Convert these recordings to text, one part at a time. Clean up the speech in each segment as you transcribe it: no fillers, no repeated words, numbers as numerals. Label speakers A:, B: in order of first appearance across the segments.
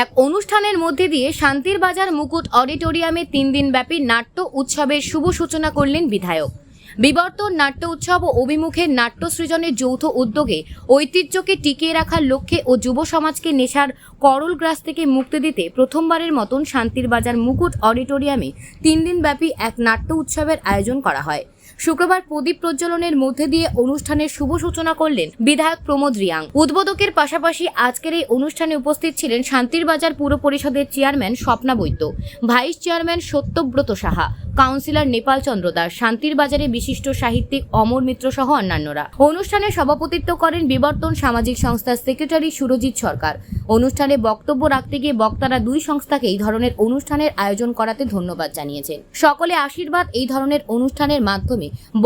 A: এক অনুষ্ঠানের মধ্যে দিয়ে শান্তির বাজার মুকুট অডিটোরিয়ামে 3 দিনব্যাপী নাট্য উৎসবের শুভ সূচনা করলেন বিধায়ক। বিবর্তন নাট্য উৎসব ও অভিমুখের নাট্য সৃজনের যৌথ উদ্যোগে ঐতিহ্যকে টিকিয়ে রাখার লক্ষ্যে ও যুব সমাজকে নেশার করল গ্রাস থেকে মুক্তি দিতে প্রথমবারের মতন শান্তির বাজার মুকুট অডিটোরিয়ামে 3 দিনব্যাপী এক নাট্য উৎসবের আয়োজন করা হয়। শুক্রবার প্রদীপ প্রজ্বলনের মধ্যে দিয়ে অনুষ্ঠানের শুভ সূচনা করলেন বিধায়ক প্রমোদ রিয়াং। উদ্বোধকের পাশাপাশি আজকের এই অনুষ্ঠানে উপস্থিত ছিলেন শান্তির বাজার পুর পরিষদের chairman Swapna Baidya, vice chairman Satyabrata Saha, councillor Nepal Chandra Das, শান্তির বাজারে বিশিষ্ট সাহিত্যিক অমর মিত্র সহ অন্যান্যরা। অনুষ্ঠানে সভাপতিত্ব করেন বিবর্তন সামাজিক সংস্থার সেক্রেটারি সুরজিৎ সরকার। অনুষ্ঠানে বক্তব্য রাখতে গিয়ে বক্তারা দুই সংস্থাকে এই ধরনের অনুষ্ঠানের আয়োজন করাতে ধন্যবাদ জানিয়েছেন। সকলে আশীর্বাদ, এই ধরনের অনুষ্ঠানের মাধ্যমে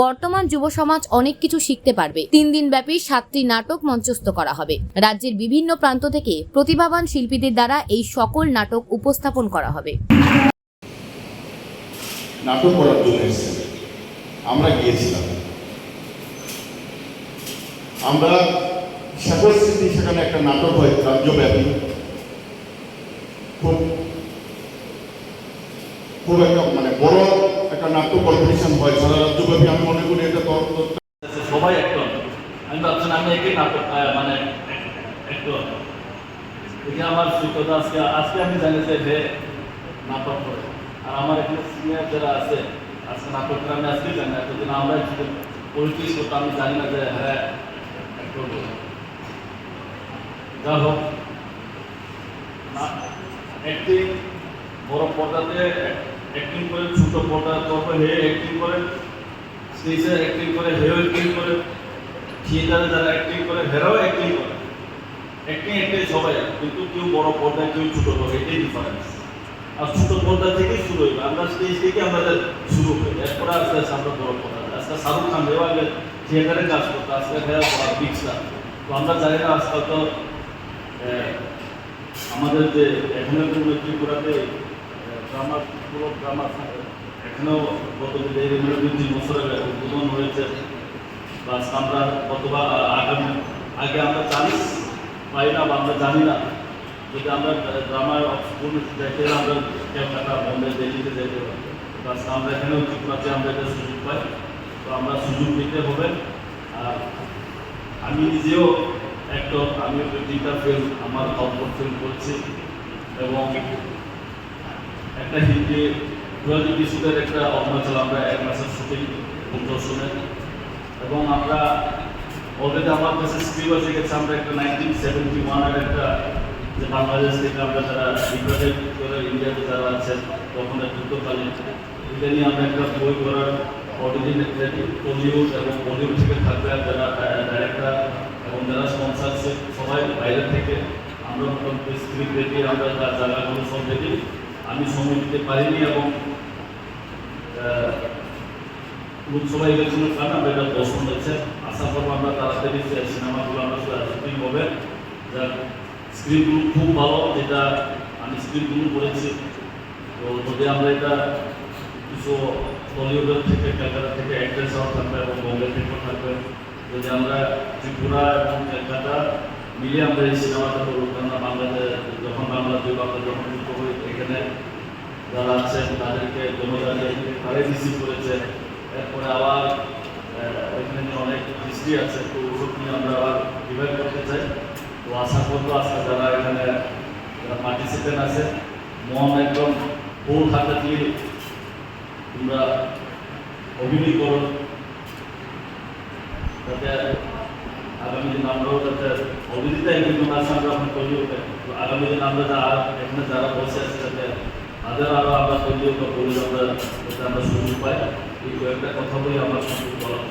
A: বর্তমান যুব সমাজ অনেক কিছু শিখতে পারবে। 3 দিনব্যাপী 7টি নাটক মঞ্চস্থ করা হবে। রাজ্যের বিভিন্ন প্রান্ত থেকে প্রতিভাবান শিল্পীদের দ্বারা এই সকল নাটক উপস্থাপন করা হবে।
B: নাটক করার জন্য এসেছেন, আমরা গিয়েছিলাম। আমরা শেখর স্মৃতি, সেখানে একটা নাটক হয় রাজ্যব্যাপী, খুব একটা বড় একটা নাট্য কম্পিটিশন হয় সারা রাজ্যব্যাপী। আমি মনে করি এটা
C: সবাই একটু, আমি ভাবছেন আমি একই নাটক একটু এটা আমার সুযোগ। আজকে আমি জানি যে হে নাটক করে, আর আমার এখানে সিনিয়র যারা আছে আজকে নাটক করে, আমি আজকে জানি না। এতদিন আমরা পরিচয় করতাম, আমি জানি না যে হ্যাঁ একটু। যা হোক, অ্যাক্টিং বড় পর্দাতে অ্যাক্টিং করে, ছোট পর্দা তরফে হে অ্যাক্টিং করে, স্টেজে অ্যাক্টিং করে, হেও অ্যাক্টিং করে, থিয়েটারে যারা অ্যাক্টিং করে হেরাও অ্যাক্টিং করে। অ্যাক্টিং একটাই সবাই, কিন্তু কেউ বড় পর্দায়, কেউ ছোট পর্দা, এটাই ডিফারেন্স। আর ছোট পর্দা থেকেই শুরু হইবে, আমরা স্টেজ থেকে আমাদের শুরু করি, এরপরে আস্তে আস্তে আমরা বড় পর্দা। আজকে শাহরুখ খান হেও আগে থিয়েটারে কাজ করতো, আজকে হেরা বিগ স্টার। তো আমরা জানি না আজকাল তো আমাদের যে এখানে ত্রিপুরাতে ড্রামার, পুরো ড্রামার এখানেও গত 2 বছর উদ্বোধন হয়েছে। প্লাস আমরা গতবার আগে আমরা চান্স পাই না বা আমরা জানি না, যদি আমরা ড্রামার স্কুল যাইতে আমরা ক্যালকাটা, বম্বে, দিল্লিতে যাইতে পারি। প্লাস আমরা এখানেও ত্রিপুরাতে আমরা এটা সুযোগ পাই, তো আমরা সুযোগ নিতে হবে। আর আমি নিজেও একটা, আমি 3টা ফিল্ম, আমার আউটডোর ফিল্ম করছি, এবং একটা হিন্দি 2020 একটা অরুণাচল আমরা 1 মাসের শুটিং প্রদর্শনের, এবং আমরা অলরেডি আমার কাছে স্ক্রিপ্ট এসে গেছে। আমরা একটা 1971 একটা, যে বাংলাদেশ থেকে আমরা যারা রিপ্রেজেন্ট করে ইন্ডিয়াতে যারা আছেন তখন যুদ্ধকালীন, এটা নিয়ে আমরা একটা বই করার অরিজিন টলিউড এবং বলিউড থেকে থাকবে, যারা ডাইরেক্টর এবং যারা স্পন্সারশিপ সবাই বাইরে থেকে। আমরা মোটামুটি স্ক্রিপ্ট দেখি, আমরা জায়গাগুলো সব দেখি। আমি সময় দিতে পারিনি, এবং লোকসভা ইলেকশনের কারণে আমরা এটা পোস্টপোন হয়েছে। আশা করবো আমরা তাড়াতাড়ি সিনেমাগুলো আমরা শুটিং হবে। যার স্ক্রিপ্টগুলো খুব ভালো, যেটা আমি স্ক্রিপ্টগুলো করেছি। তো যদি আমরা এটা কিছু বলিউডের থেকে, ক্যালকাটা থেকে অ্যাক্ট্রেসরাও থাকবে এবং বম্বে থেকেও থাকবে, যদি আমরা ত্রিপুরা এবং ক্যালকাটা মিলিয়ে আমরা এই সিনেমাটা করবো। কেননা বাংলাদেশ যখন বাংলা যখন যুক্ত হই, এখানে যারা আছেন তাদেরকে জনজাতি তারাই রিসিভ করেছে। এরপরে আবার এখানে অনেক হিস্ট্রি আছে, তো ওগুলো নিয়ে আমরা আবার ডিভাইড করতে চাই। তো আশা করবো আজকে যারা এখানে যারা পার্টিসিপেন্ট আছে, মন একদম ফুল হাতে দিয়ে তোমরা অভিনয় করো, যাতে আগামী দিন আমরাও যাতে অভিনেতাই কিন্তু আছে আমরা এখন তৈরি হতে। তো আগামী দিন আমরা এখানে যারা বসে আছে যাতে তাদের আরও আমরা তৈরি হতে আমরা সুযোগ পাই। এই কয়েকটা কথা বলে আমার বলা।